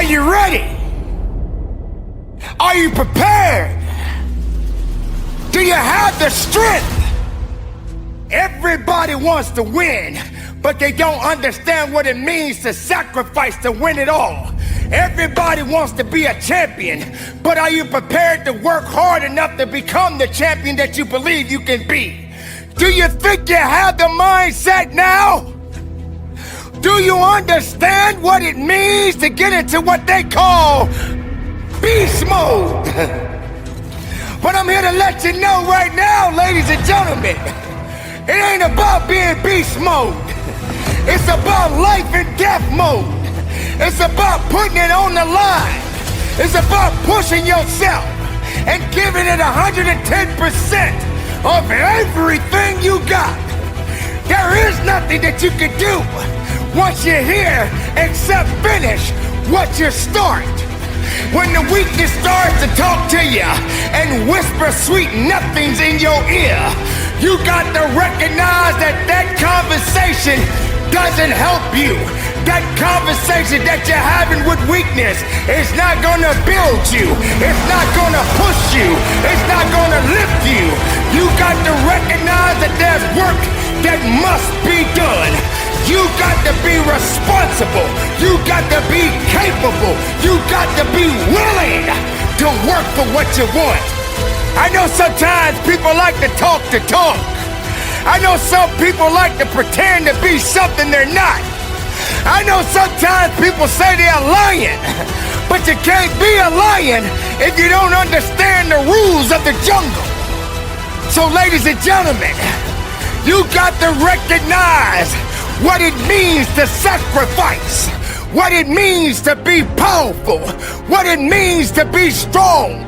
Are you ready? Are you prepared? Do you have the strength? Everybody wants to win, but they don't understand what it means to sacrifice to win it all. Everybody wants to be a champion, but are you prepared to work hard enough to become the champion that you believe you can be? Do you think you have the mindset now? Do you understand what it means to get into what they call beast mode? But I'm here to let you know right now, ladies and gentlemen, it ain't about being beast mode. It's about life and death mode. It's about putting it on the line. It's about pushing yourself and giving it 110% of everything you got. There is nothing that you can do once you're here except finish what you start. When the weakness starts to talk to you and whisper sweet nothings in your ear, you got to recognize that that conversation doesn't help you. That conversation that you're having with weakness is not gonna build you. It's not gonna push you. It's not gonna lift you. You got to recognize that there's work that must be done. You got to be responsible. You got to be capable. You got to be willing to work for what you want. I know sometimes people like to talk the talk. I know some people like to pretend to be something they're not. I know sometimes people say they're lying, but you can't be a lion if you don't understand the rules of the jungle. So ladies and gentlemen, you got to recognize what it means to sacrifice, what it means to be powerful, what it means to be strong.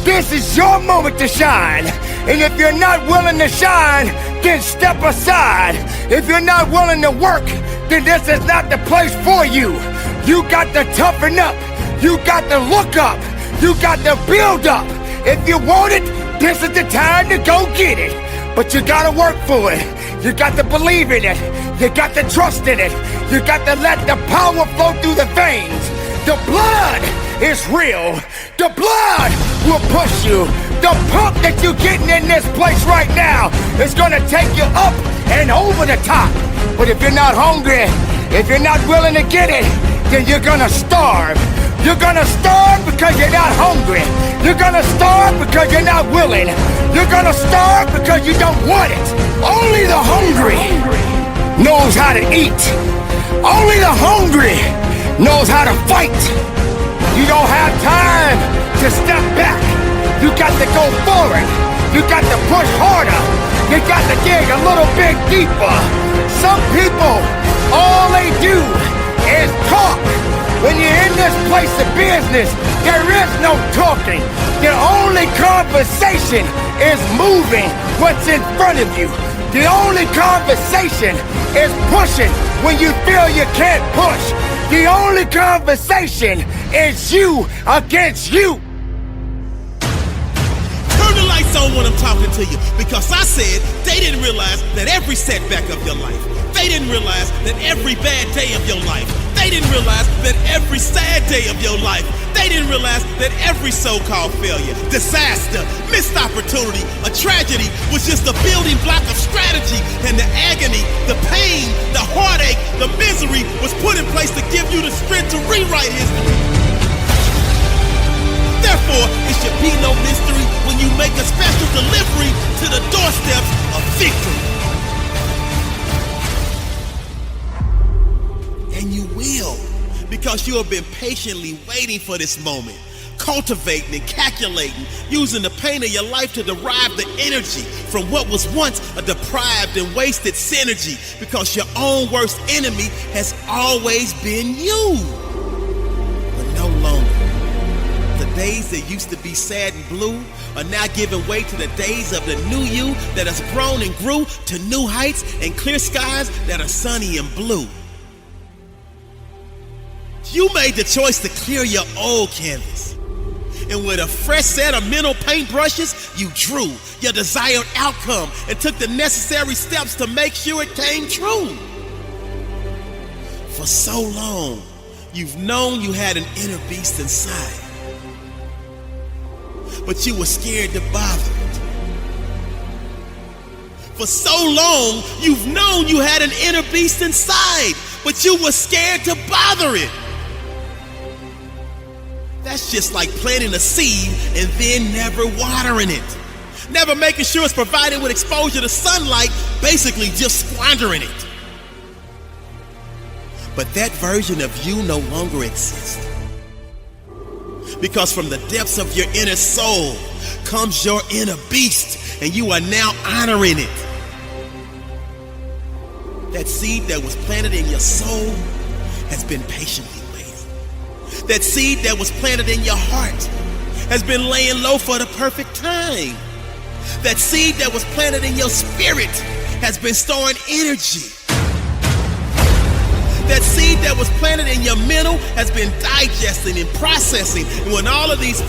This is your moment to shine. And if you're not willing to shine, then step aside. If you're not willing to work, then this is not the place for you. You got to toughen up. You got to look up. You got to build up. If you want it, this is the time to go get it. But you got to work for it. You got to believe in it. You got to trust in it. You got to let the power flow through the veins. The blood is real. The blood will push you. The pump that you're getting in this place right now is gonna take you up and over the top. But if you're not hungry, if you're not willing to get it, then you're gonna starve. You're gonna starve because you're not hungry. You're gonna starve because you're not willing. You're gonna starve because you don't want it. Only the hungry knows how to eat. Only the hungry knows how to fight. You don't have time to step back. You got to go forward. You got to push harder. You got to dig a little bit deeper. Some people, all they do is talk. When you're in this place of business, there is no talking. The only conversation is moving what's in front of you. The only conversation is pushing when you feel you can't push. The only conversation is you against you. Turn the lights on when I'm talking to you, because I said they didn't realize that every setback of your life, they didn't realize that every bad day of your life, they didn't realize that every sad day of your life, they didn't realize that every so-called failure, disaster, missed opportunity, a tragedy was just a building block of strategy, and the agony, the pain, the heartache, the misery was put in place to give you the strength to rewrite history. Therefore, it should be no mystery when you make a special delivery to the doorsteps of victory. And you will, because you have been patiently waiting for this moment, cultivating and calculating, using the pain of your life to derive the energy from what was once a deprived and wasted synergy, because your own worst enemy has always been you, but no longer. The days that used to be sad and blue are now giving way to the days of the new you that has grown and grew to new heights and clear skies that are sunny and blue. You made the choice to clear your old canvas, and with a fresh set of mental paintbrushes, you drew your desired outcome and took the necessary steps to make sure it came true. For so long, you've known you had an inner beast inside, but you were scared to bother it. For so long, you've known you had an inner beast inside, but you were scared to bother it. That's just like planting a seed and then never watering it. Never making sure it's provided with exposure to sunlight, basically just squandering it. But that version of you no longer exists. Because from the depths of your inner soul comes your inner beast, and you are now honoring it. That seed that was planted in your soul has been patiently waiting. That seed that was planted in your heart has been laying low for the perfect time. That seed that was planted in your spirit has been storing energy. That seed that was planted in your mental has been digesting and processing. And when all of these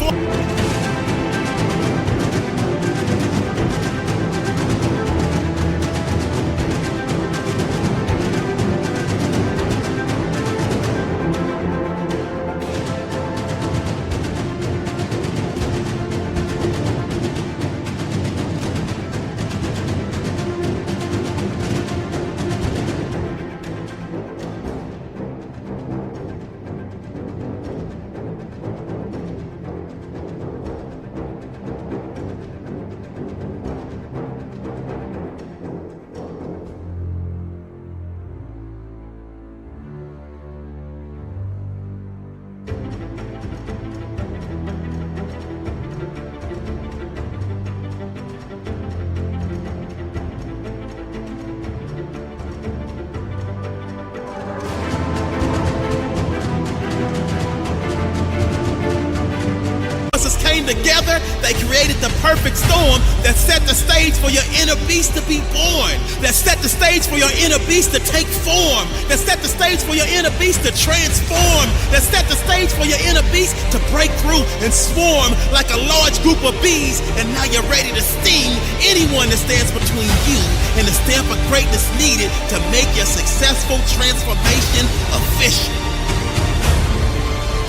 together, they created the perfect storm that set the stage for your inner beast to be born, that set the stage for your inner beast to take form, that set the stage for your inner beast to transform, that set the stage for your inner beast to break through and swarm like a large group of bees. And now you're ready to sting anyone that stands between you and the stamp of greatness needed to make your successful transformation official.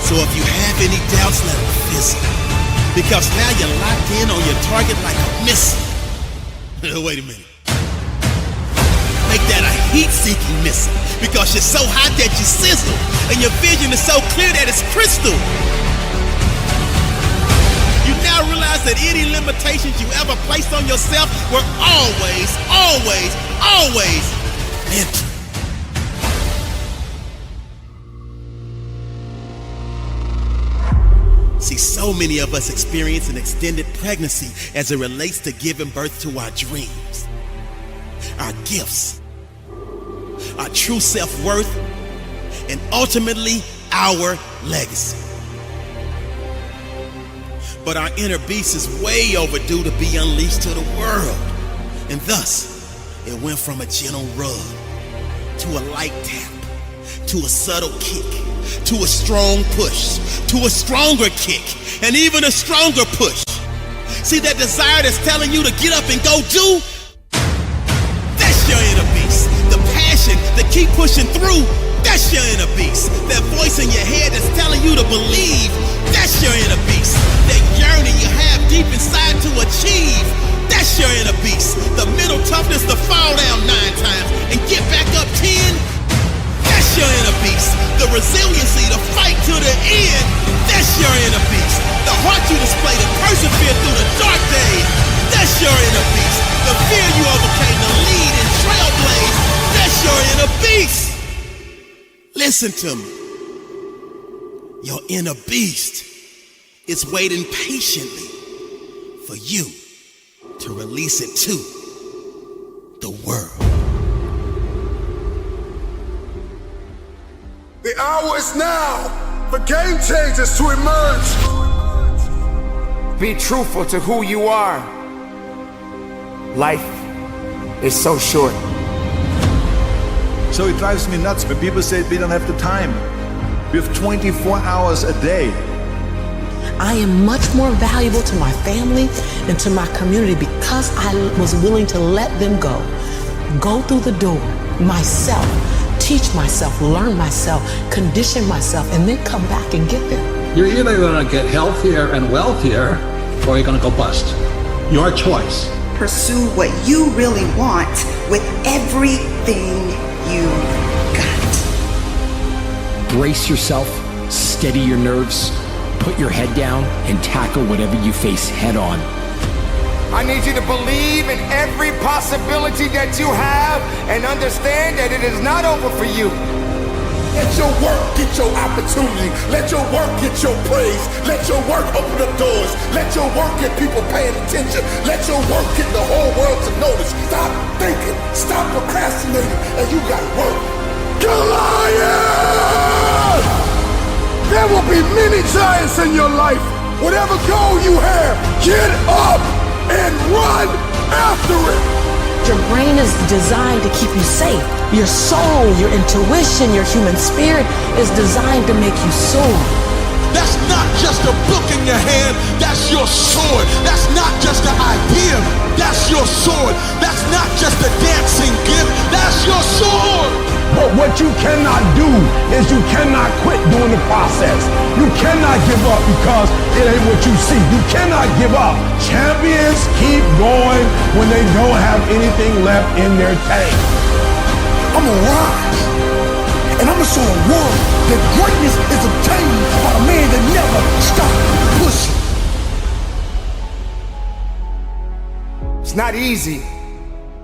So if you have any doubts, let them fizzle. Because now you're locked in on your target like a missile. Wait a minute. Make that a heat-seeking missile. Because you're so hot that you sizzle. And your vision is so clear that it's crystal. You now realize that any limitations you ever placed on yourself were always mental. See, so many of us experience an extended pregnancy as it relates to giving birth to our dreams, our gifts, our true self-worth, and ultimately our legacy. But our inner beast is way overdue to be unleashed to the world. And thus, it went from a gentle rub to a light tap, to a subtle kick, to a strong push, to a stronger kick, and even a stronger push. See that desire that's telling you to get up and go do? That's your inner beast. The passion to keep pushing through, that's your inner beast. That voice in your head that's telling you to believe, that's your inner beast. That yearning you have deep inside to achieve, that's your inner beast. The mental toughness to fall down 9 times and get back up 10, that's your inner beast. The resiliency to fight to the end, that's your inner beast. The heart you display to persevere through the dark days, that's your inner beast. The fear you overcame to lead and trailblaze, that's your inner beast. Listen to me. Your inner beast is waiting patiently for you to release it to the world. The hour is now for game changers to emerge. Be truthful to who you are. Life is so short. So it drives me nuts when people say we don't have the time. We have 24 hours a day. I am much more valuable to my family and to my community because I was willing to let them go through the door myself teach myself, learn myself, condition myself, and then come back and get there. You're either going to get healthier and wealthier, or you're going to go bust. Your choice. Pursue what you really want with everything you got. Brace yourself, steady your nerves, put your head down, and tackle whatever you face head on. I need you to believe in every possibility that you have and understand that it is not over for you. Let your work get your opportunity. Let your work get your praise. Let your work open up doors. Let your work get people paying attention. Let your work get the whole world to notice. Stop thinking. Stop procrastinating. And you got work. Goliath! There will be many giants in your life. Whatever goal you have, get up and run after it. Your brain is designed to keep you safe. Your soul, your intuition, your human spirit is designed to make you soar. That's not just a book in your hand, that's your sword. That's not just an idea, that's your sword. That's not just a dancing gift, that's your sword. But what you cannot do is you cannot quit doing the process. You cannot give up because it ain't what you see. You cannot give up. Champions keep going when they don't have anything left in their tank. I'm gonna rise, and I'm gonna show the world that greatness is obtained by a man that never stops pushing. It's not easy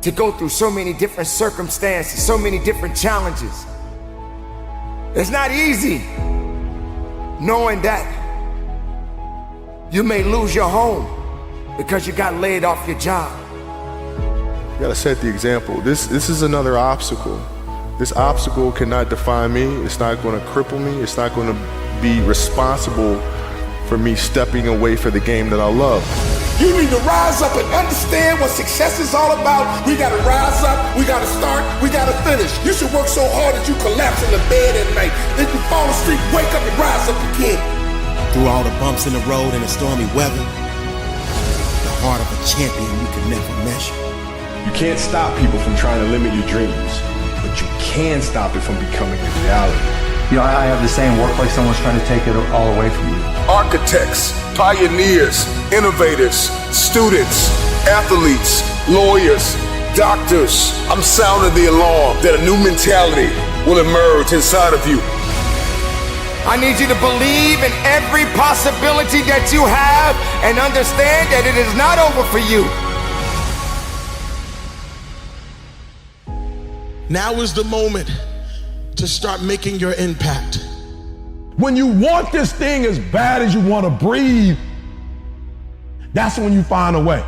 to go through so many different circumstances, so many different challenges. It's not easy knowing that you may lose your home because you got laid off your job. You gotta set the example. This is another obstacle. This obstacle cannot define me. It's not gonna cripple me. It's not gonna be responsible for me stepping away for the game that I love. You need to rise up and understand what success is all about. We gotta rise up, we gotta start, we gotta finish. You should work so hard that you collapse in the bed at night. Then you fall asleep, wake up and rise up again. Through all the bumps in the road and the stormy weather, the heart of a champion you can never measure. You can't stop people from trying to limit your dreams, but you can stop it from becoming a reality. You know, I have the saying, work like someone's trying to take it all away from you. Architects, pioneers, innovators, students, athletes, lawyers, doctors. I'm sounding the alarm that a new mentality will emerge inside of you. I need you to believe in every possibility that you have and understand that it is not over for you. Now is the moment to start making your impact. When you want this thing as bad as you want to breathe, that's when you find a way.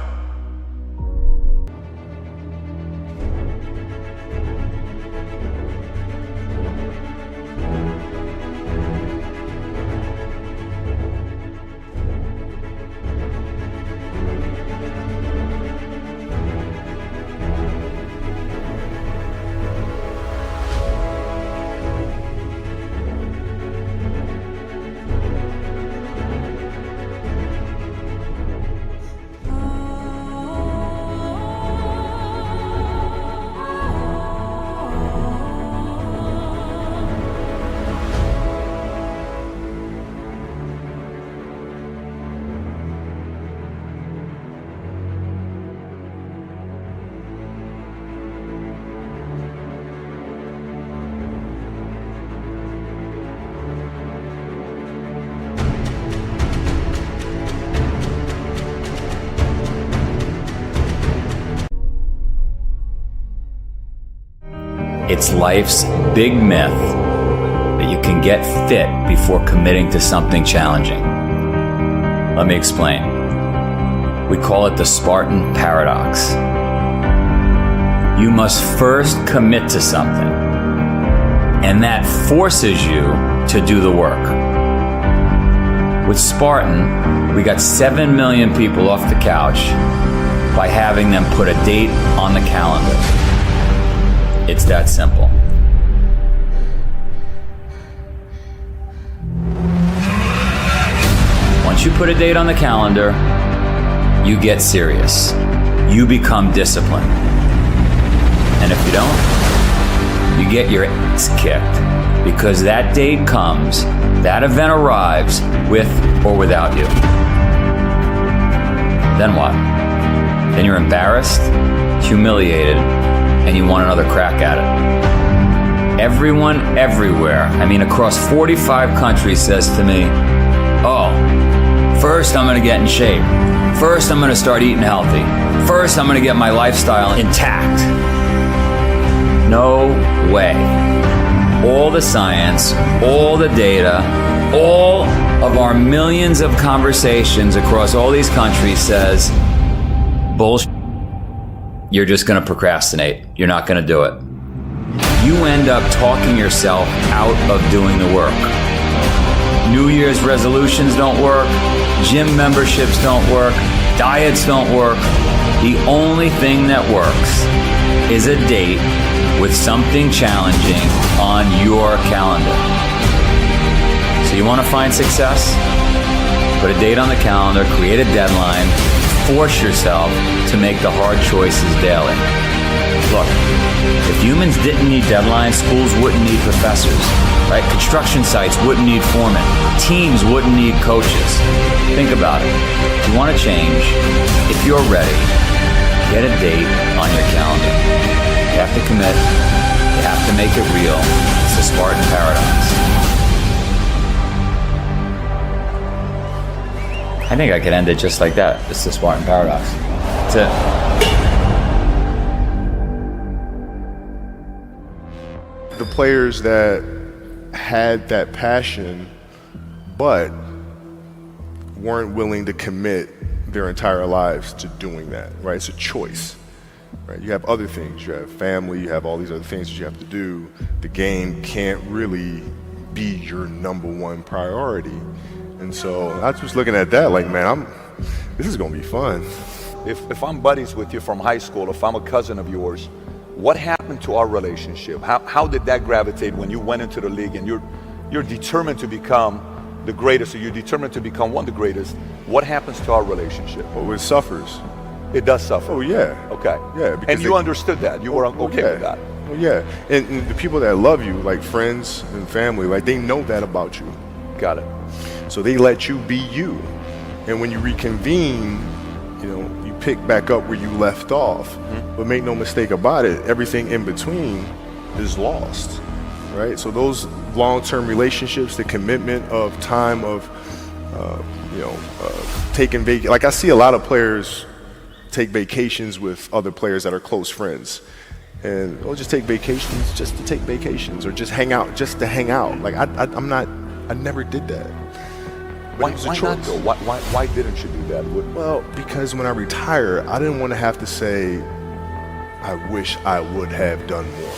It's life's big myth that you can get fit before committing to something challenging. Let me explain. We call it the Spartan paradox. You must first commit to something, and that forces you to do the work. With Spartan, we got 7 million people off the couch by having them put a date on the calendar. It's that simple. Once you put a date on the calendar, you get serious. You become disciplined. And if you don't, you get your ass kicked, because that date comes, that event arrives with or without you. Then what? Then you're embarrassed, humiliated, and you want another crack at it. Everyone everywhere, I mean across 45 countries, says to me, oh, first I'm gonna get in shape. First I'm gonna start eating healthy. First I'm gonna get my lifestyle intact. No way. All the science, all the data, all of our millions of conversations across all these countries says, bullshit. You're just gonna procrastinate. You're not gonna do it. You end up talking yourself out of doing the work. New Year's resolutions don't work. Gym memberships don't work. Diets don't work. The only thing that works is a date with something challenging on your calendar. So you want to find success? Put a date on the calendar, create a deadline, force yourself to make the hard choices daily. Look, if humans didn't need deadlines, schools wouldn't need professors, right? Construction sites wouldn't need foremen. Teams wouldn't need coaches. Think about it. If you want to change, if you're ready, get a date on your calendar. You have to commit. You have to make it real. It's the Spartan paradox. I think I could end it just like that. It's the Spartan paradox. That's it. The players that had that passion but weren't willing to commit their entire lives to doing that, right? It's a choice, right? You have other things. You have family. You have all these other things that you have to do. The game can't really be your number one priority. And so I was looking at that like, man, this is going to be fun. If I'm buddies with you from high school, if I'm a cousin of yours, what happened to our relationship? How did that gravitate when you went into the league and you're determined to become the greatest, or you're determined to become one of the greatest? What happens to our relationship? Well, it suffers. It does suffer. Oh, yeah. Okay. Yeah. And you understood that. You were okay with that. Well, yeah. And the people that love you, like friends and family, like they know that about you. Got it. So they let you be you. And when you reconvene, you pick back up where you left off. Mm-hmm. But make no mistake about it, everything in between is lost, right? So those long-term relationships, the commitment of time of, taking vacation. Like I see a lot of players take vacations with other players that are close friends. And they'll just take vacations just to take vacations, or just hang out just to hang out. Like I never did that. Why not though? Why didn't you do that? Well, because when I retire, I didn't want to have to say, I wish I would have done more.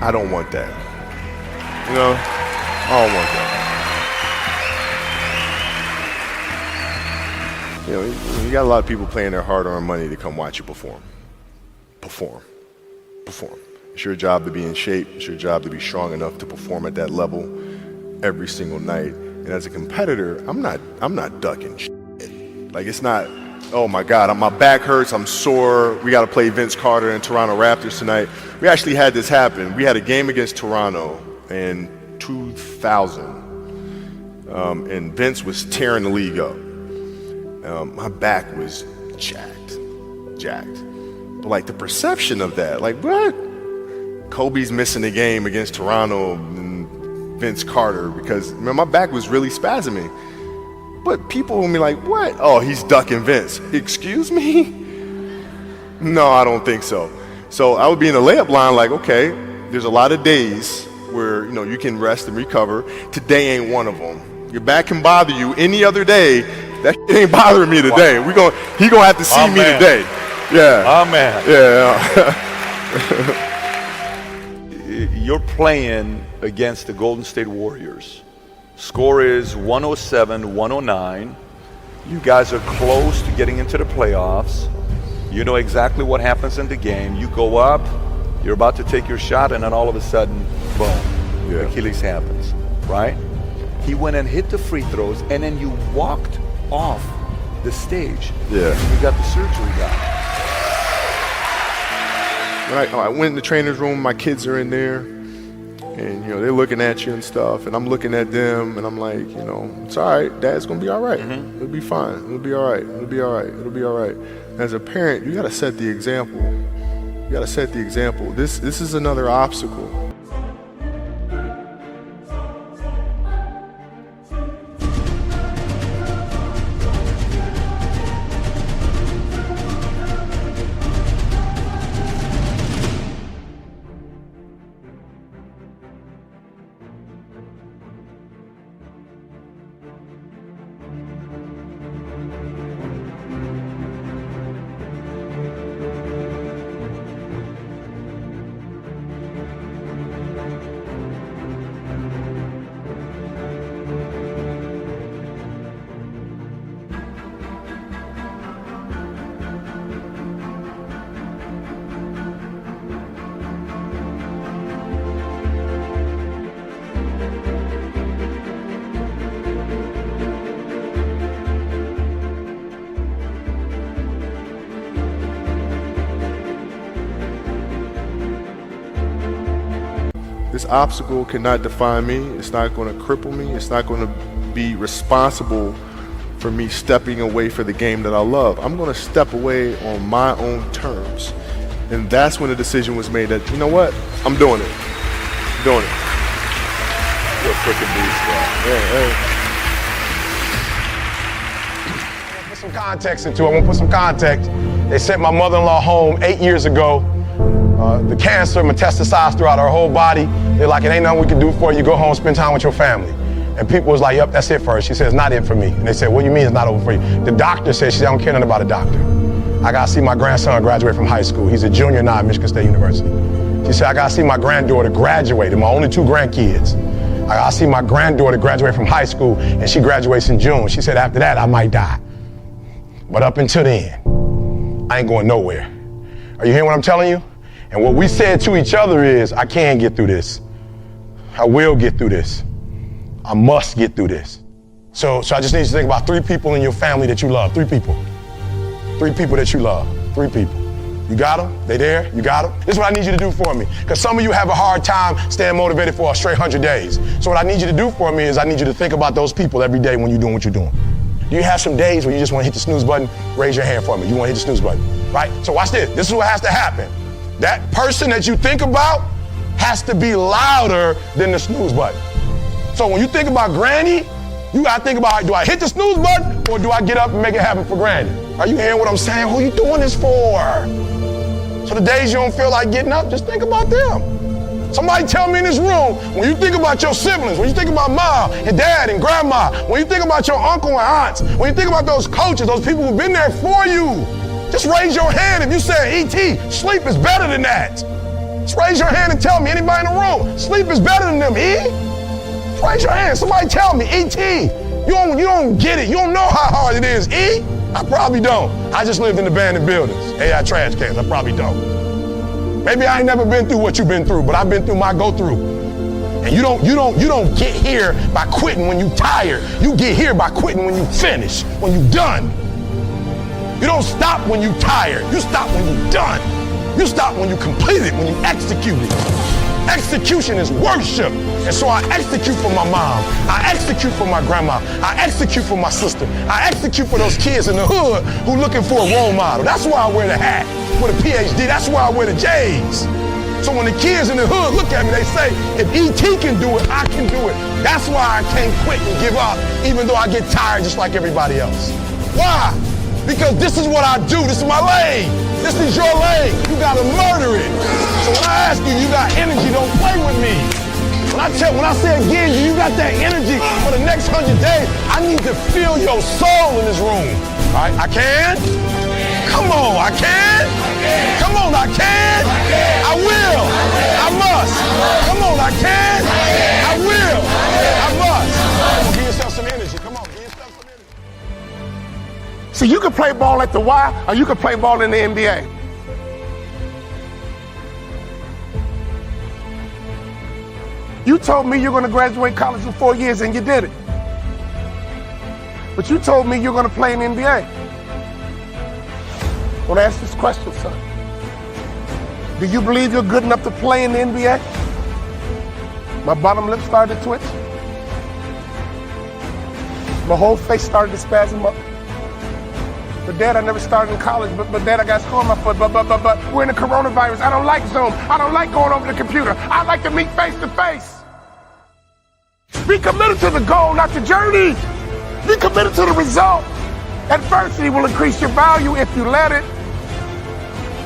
I don't want that. I don't want that. You got a lot of people paying their hard-earned money to come watch you perform. Perform. It's your job to be in shape. It's your job to be strong enough to perform at that level every single night. And as a competitor, I'm not ducking shit. Like, it's not, oh my God, my back hurts, I'm sore, we got to play Vince Carter and Toronto Raptors tonight. We actually had this happen. We had a game against Toronto in 2000, and Vince was tearing the league up. My back was jacked. But like the perception of that, like what? Kobe's missing the game against Toronto and Vince Carter because my back was really spasming. But people will be like, what? Oh, he's ducking Vince. Excuse me? No, I don't think so. So I would be in the layup line like, okay, there's a lot of days where you can rest and recover. Today ain't one of them. Your back can bother you any other day. That shit ain't bothering me today. Wow. He gonna have to see me today. Yeah. Amen. Yeah. You're playing against the Golden State Warriors. Score is 107-109. You guys are close to getting into the playoffs. You know exactly what happens in the game. You go up, you're about to take your shot, and then all of a sudden, boom, Achilles happens, right? He went and hit the free throws, and then you walked off the stage. Yeah. And you got the surgery done. I went in the trainer's room, my kids are in there, and they're looking at you and stuff, and I'm looking at them, and I'm like, it's all right, Dad's gonna be all right. It'll be fine. It'll be all right. It'll be all right. It'll be all right. As a parent, you gotta set the example. You gotta set the example. This is another obstacle. This obstacle cannot define me. It's not going to cripple me. It's not going to be responsible for me stepping away for the game that I love. I'm going to step away on my own terms. And that's when the decision was made that, you know what? I'm doing it. I'm doing it. You're a freaking beast, bro. I want to put some context into it. I want to put some context. They sent my mother-in-law home 8 years ago. The cancer metastasized throughout her whole body. They're like, it ain't nothing we can do for you. Go home, spend time with your family. And people was like, yep, that's it for her. She said, it's not it for me. And they said, what do you mean it's not over for you? The doctor said, she said, I don't care nothing about a doctor. I got to see my grandson graduate from high school. He's a junior now at Michigan State University. She said, I got to see my granddaughter graduate. And my only 2 grandkids. I got to see my granddaughter graduate from high school, and she graduates in June. She said, after that, I might die. But up until then, I ain't going nowhere. Are you hearing what I'm telling you? And what we said to each other is, I can get through this. I will get through this. I must get through this. So I just need you to think about 3 people in your family that you love. 3 people. 3 people that you love. 3 people. You got them? They there? You got them? This is what I need you to do for me. Because some of you have a hard time staying motivated for a straight 100 days. So what I need you to do for me is I need you to think about those people every day when you're doing what you're doing. Do you have some days where you just want to hit the snooze button? Raise your hand for me. You want to hit the snooze button, right? So watch this. This is what has to happen. That person that you think about has to be louder than the snooze button. So when you think about Granny, you gotta think about, do I hit the snooze button or do I get up and make it happen for Granny? Are you hearing what I'm saying? Who are you doing this for? So the days you don't feel like getting up, just think about them. Somebody tell me in this room, when you think about your siblings, when you think about mom and dad and grandma, when you think about your uncle and aunts, when you think about those coaches, those people who've been there for you, just raise your hand if you say, E.T., sleep is better than that. Just raise your hand and tell me, anybody in the room, sleep is better than them, E? Just raise your hand. Somebody tell me, E.T., you don't get it. You don't know how hard it is, E? I probably don't. I just lived in abandoned buildings, AI trash cans. I probably don't. Maybe I ain't never been through what you've been through, but I've been through my go-through. And you don't get here by quitting when you tired. You get here by quitting when you finish, when you done. You don't stop when you tired. You stop when you done. You stop when you complete it, when you execute it. Execution is worship. And so I execute for my mom. I execute for my grandma. I execute for my sister. I execute for those kids in the hood who looking for a role model. That's why I wear the hat with a PhD. That's why I wear the J's. So when the kids in the hood look at me, they say, if E.T. can do it, I can do it. That's why I can't quit and give up, even though I get tired just like everybody else. Why? Because this is what I do. This is my lane. This is your lane. You gotta murder it. So when I ask you, you got energy, don't play with me. When I say again, you got that energy for the next 100 days, I need to feel your soul in this room. All right, I can? Come on, I can? Come on, I can? I will. I must. Come on, I can? I will. I must. Give yourself some energy. Come on, give yourself some energy. See, you can play ball at the Y or you can play ball in the NBA. You told me you're going to graduate college in 4 years and you did it. But you told me you're going to play in the NBA. Well, ask this question, son. Do you believe you're good enough to play in the NBA? My bottom lip started to twitch. My whole face started to spasm up. But Dad, I never started in college, but Dad, I got a score on my foot, but we're in the coronavirus. I don't like Zoom. I don't like going over the computer. I like to meet face to face. Be committed to the goal, not the journey. Be committed to the result. Adversity will increase your value if you let it.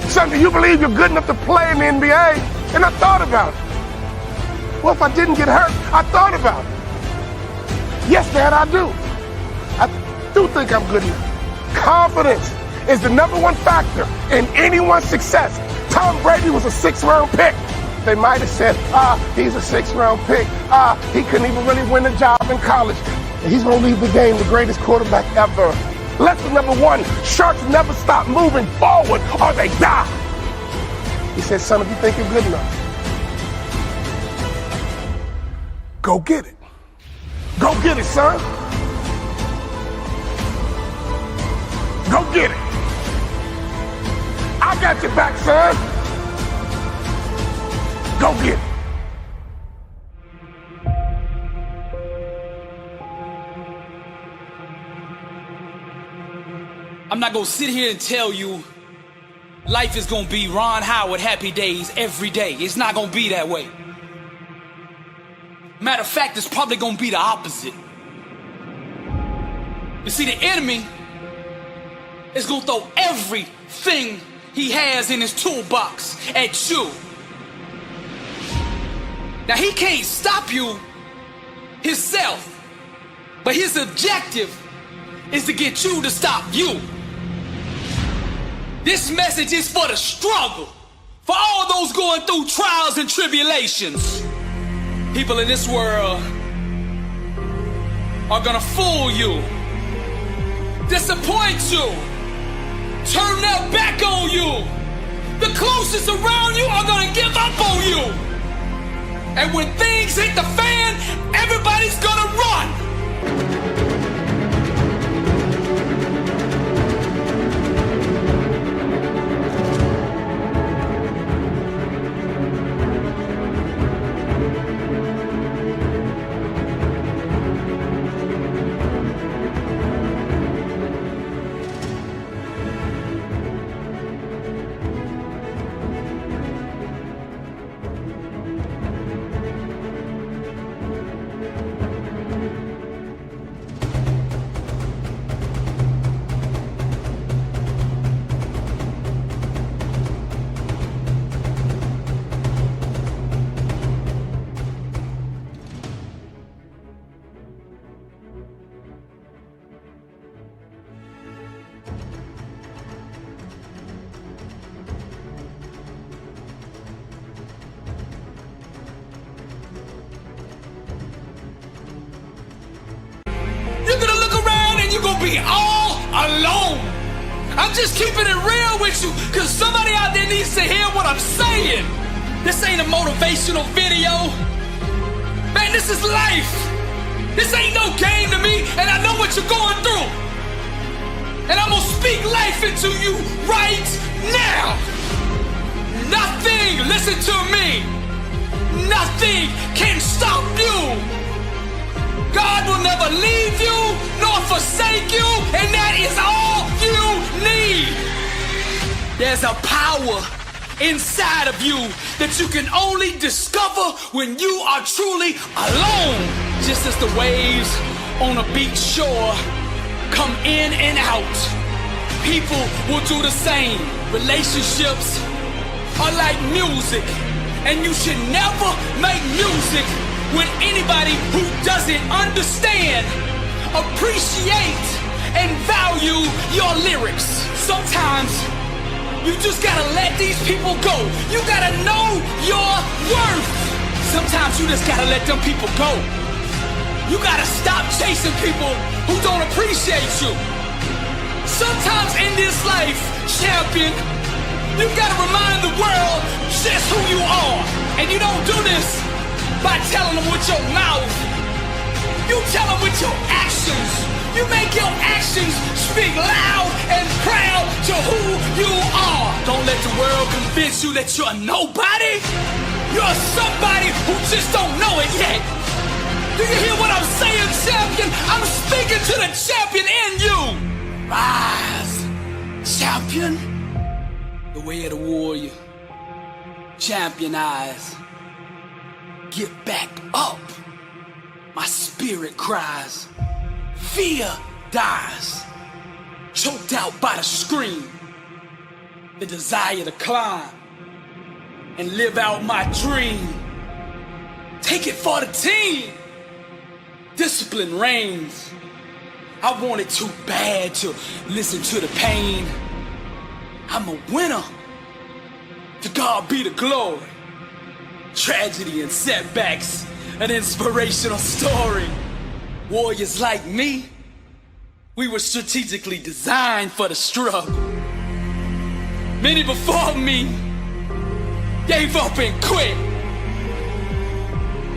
Son, do you believe you're good enough to play in the NBA? And I thought about it. Well, if I didn't get hurt, I thought about it. Yes, Dad, I do. I do think I'm good enough. Confidence is the #1 factor in anyone's success. Tom Brady was a 6th-round pick. They might have said, he's a 6th-round pick. He couldn't even really win a job in college. He's going to leave the game the greatest quarterback ever. Lesson #1, sharks never stop moving forward or they die. He said, son, if you think you're good enough, go get it. Go get it, son. Go get it. I got your back, son. Go get it. I'm not gonna sit here and tell you life is gonna be Ron Howard happy days every day. It's not gonna be that way. Matter of fact, it's probably gonna be the opposite. You see, the enemy is gonna throw everything he has in his toolbox at you. Now, he can't stop you himself, but his objective is to get you to stop you. This message is for the struggle, for all those going through trials and tribulations. People in this world are gonna fool you, disappoint you, turn their back on you. The closest around you are gonna give up on you. And when things hit the fan, everybody's gonna run. Be all alone. I'm just keeping it real with you, because somebody out there needs to hear what I'm saying. This ain't a motivational video. Man, this is life. This ain't no game to me, and I know what you're going through. And I'm gonna speak life into you right now. Nothing, listen to me, nothing can stop you. God will never leave you nor forsake you, and that is all you need. There's a power inside of you that you can only discover when you are truly alone. Just as the waves on a beach shore come in and out, people will do the same. Relationships are like music, and you should never make music when anybody who doesn't understand, appreciate, and value your lyrics. Sometimes you just gotta let these people go. You gotta know your worth. Sometimes you just gotta let them people go. You gotta stop chasing people who don't appreciate you. Sometimes in this life, champion, you gotta remind the world just who you are. And you don't do this by telling them with your mouth. You tell them with your actions. You make your actions speak loud and proud to who you are. Don't let the world convince you that you're nobody. You're somebody who just don't know it yet. Do you hear what I'm saying, champion? I'm speaking to the champion in you. Rise, champion. The way of the warrior. Champion eyes. Get back up. My spirit cries. Fear dies. Choked out by the scream. The desire to climb and live out my dream. Take it for the team. Discipline reigns. I want it too bad to listen to the pain. I'm a winner. To God be the glory. Tragedy and setbacks, an inspirational story. Warriors like me, we were strategically designed for the struggle. Many before me gave up and quit.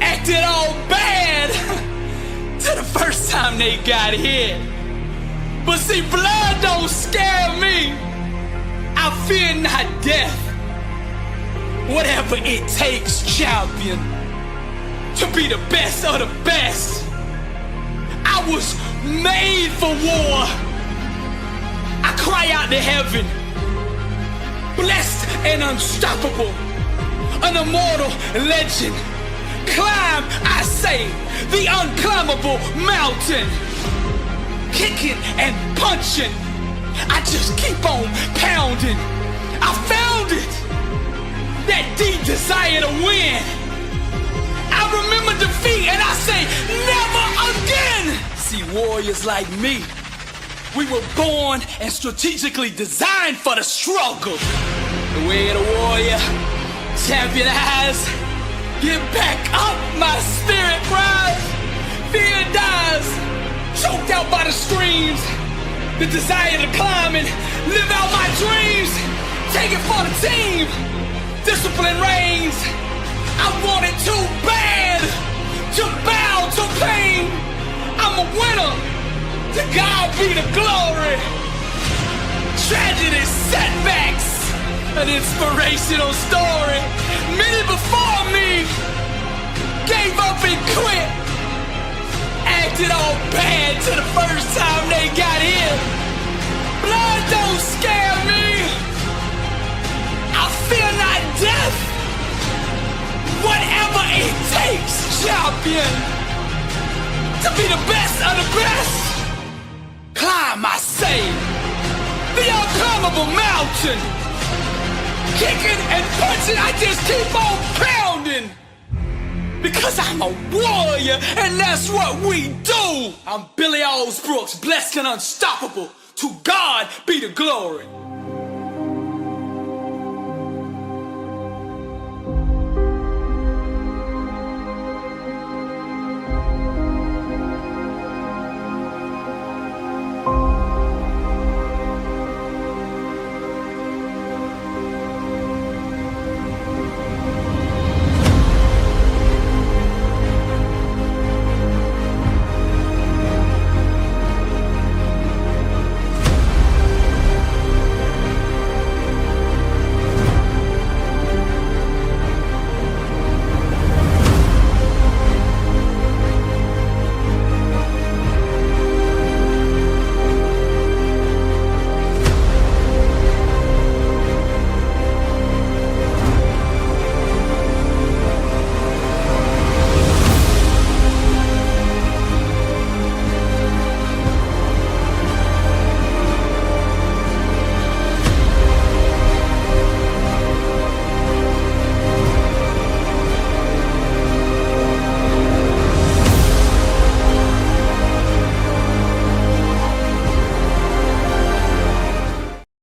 Acted all bad till the first time they got hit. But see, blood don't scare me. I fear not death. Whatever it takes, champion, to be the best of the best. I was made for war. I cry out to heaven, blessed and unstoppable, an immortal legend. Climb, I say, the unclimbable mountain. Kicking and punching, I just keep on pounding. I found it, that deep desire to win. I remember defeat and I say, never again. See, warriors like me, we were born and strategically designed for the struggle. The way of the warrior, champion eyes. Get back up, my spirit rise. Fear dies, choked out by the screams. The desire to climb and live out my dreams. Take it for the team. Discipline reigns. I want it too bad to bow to pain. I'm a winner. To God be the glory. Tragedy, setbacks, an inspirational story. Many before me gave up and quit. Acted all bad till the first time they got hit. Blood don't scare me. I fear not death. Whatever it takes, champion, to be the best of the best. Climb, I say, the unclimbable mountain. Kicking and punching, I just keep on pounding. Because I'm a warrior, and that's what we do. I'm Billy Alls Brooks, blessed and unstoppable. To God be the glory.